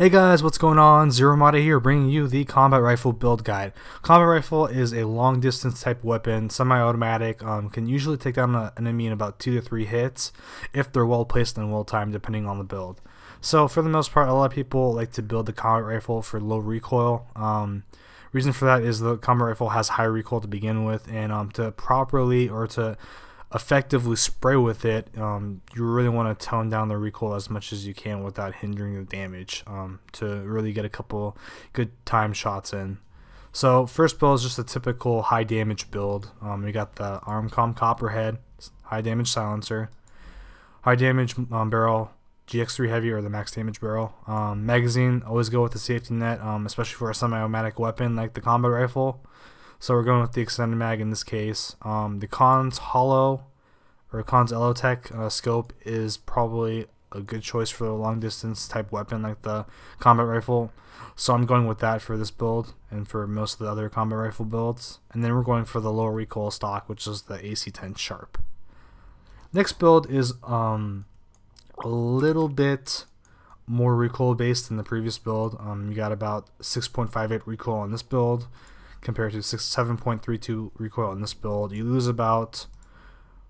Hey guys, what's going on? ZeroArmada here, bringing you the combat rifle build guide. Combat rifle is a long distance type weapon, semi-automatic, can usually take down an enemy in about 2 to 3 hits if they're well placed and well timed depending on the build. So for the most part, a lot of people like to build the combat rifle for low recoil. Reason for that is the combat rifle has high recoil to begin with, and to properly or to effectively spray with it, you really want to tone down the recoil as much as you can without hindering the damage, to really get a couple good time shots in. So first build is just a typical high damage build. We got the ArmCom Copperhead, high damage silencer, high damage barrel, GX3 heavy or the max damage barrel. Magazine, always go with the safety net, especially for a semi-automatic weapon like the combat rifle. So we're going with the extended mag in this case. The Cons Hollow or Cons ELO-TECH scope is probably a good choice for a long distance type weapon like the combat rifle. So I'm going with that for this build and for most of the other combat rifle builds. And then we're going for the lower recoil stock, which is the AC-10 Sharp. Next build is a little bit more recoil based than the previous build. You got about 6.58 recoil on this build compared to 7.32 recoil on this build. You lose about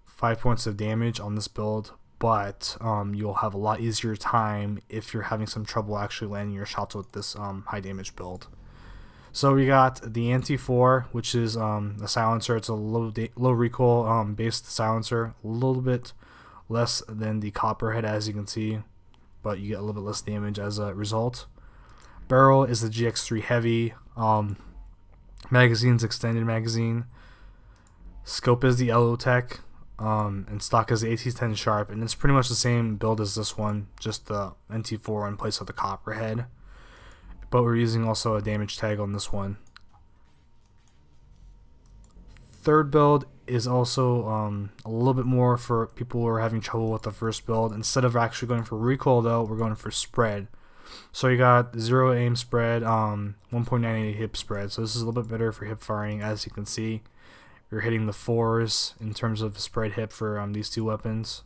5 points of damage on this build, but you'll have a lot easier time if you're having some trouble actually landing your shots with this high damage build. So we got the NT4, which is a silencer. It's a low recoil based silencer, a little bit less than the Copperhead as you can see, but you get a little bit less damage as a result. Barrel is the GX3 heavy. Magazine's extended magazine. Scope is the ELO-TECH, and stock is the AC-10 Sharp, and it's pretty much the same build as this one, just the NT4 in place of the Copperhead. But we're using also a damage tag on this one. Third build is also a little bit more for people who are having trouble with the first build. Instead of actually going for recoil though, we're going for spread. So you got 0 aim spread, 1.98 hip spread. So this is a little bit better for hip firing. As you can see, you're hitting the 4s in terms of the spread hip for these two weapons.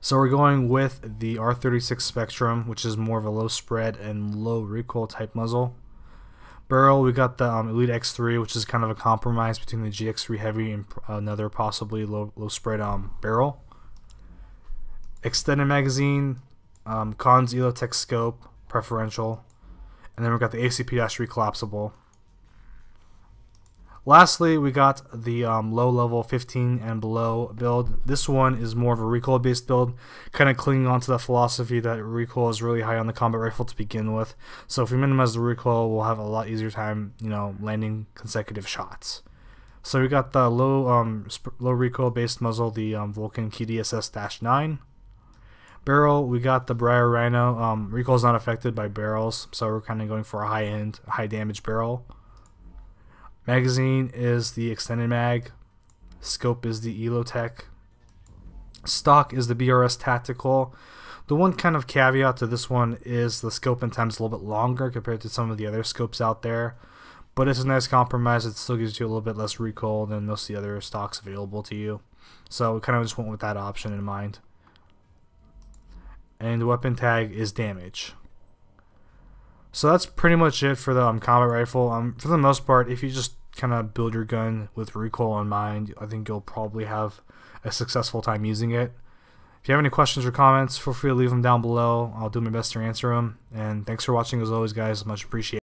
So we're going with the R36 Spectrum, which is more of a low spread and low recoil type muzzle. Barrel, we got the Elite X3, which is kind of a compromise between the GX3 heavy and another possibly low spread barrel. Extended magazine, Cons ELO-TECH scope, preferential, and then we got the ACP-3 collapsible. Lastly, we got the low level 15 and below build. This one is more of a recoil based build, kind of clinging on to the philosophy that recoil is really high on the combat rifle to begin with. So if we minimize the recoil, we'll have a lot easier time, landing consecutive shots. So we got the low recoil based muzzle, the Vulcan KDSS-9. Barrel, we got the Briar Rhino. Recoil is not affected by barrels, so we're kind of going for a high-end, high-damage barrel. Magazine is the extended mag. Scope is the ELO-TECH. Stock is the BRS Tactical. The one kind of caveat to this one is the scope and time is a little bit longer compared to some of the other scopes out there, but it's a nice compromise. It still gives you a little bit less recoil than most of the other stocks available to you. So we kind of just went with that option in mind. And the weapon tag is damage. So that's pretty much it for the combat rifle. For the most part, if you just kind of build your gun with recoil in mind, I think you'll probably have a successful time using it. If you have any questions or comments, feel free to leave them down below. I'll do my best to answer them. And thanks for watching as always, guys. Much appreciated.